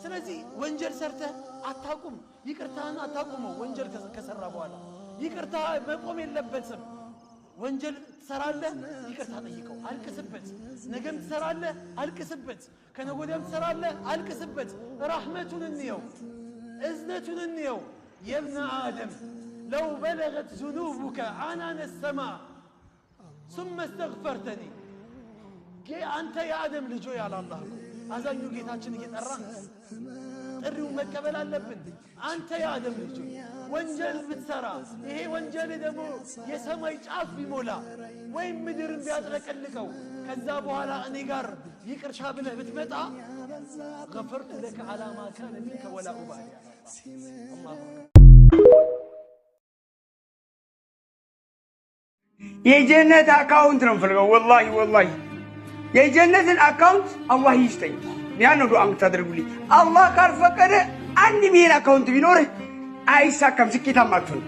ስለዚህ ወንጀል ሰርተ አታቁም ይቅርታህን አታቁመው ወንጀል ከሰራ በኋላ ይቅርታ መቆም የለበትም ወንጀል ትሰራለህ ይቅርታ ጠይቀው አልቅስበት ነገም ትሰራለህ አልቅስበት ከነጎደም ትሰራለህ አልቅስበት ረህመቱን እንየው እዝነቱን እንየው يا ابن آدم لو بلغت ذنوبك عنان السماء ثم استغفرتني أنت يا آدم لجوي على الله أزايو جيتاችን እየጠራን ጥሪው መቀበል አለብን አንተ ያ አደም ልጅ ወንጀል ብትሰራ ይሄ ወንጀል ደግሞ የሰማይ ጫፍ ቢሞላ ወይም ምድርን ቢያጥለቀልቀው ከዛ በኋላ እኔ ጋር ይቅርሻ ብለህ ብትመጣ غفرت لك على ما كان منك ولا أبالي الله የጀነት አካውንት ነው ፈልገው والله የጀነት አካውንት አላህ ይስጠኝ ያን ነው ዱዓ ተደርጉልኝ አላህ ካል ፈቀደ 1 ሚሊዮን አካውንት ቢኖር አይሳካም ስኬታማ አትሆን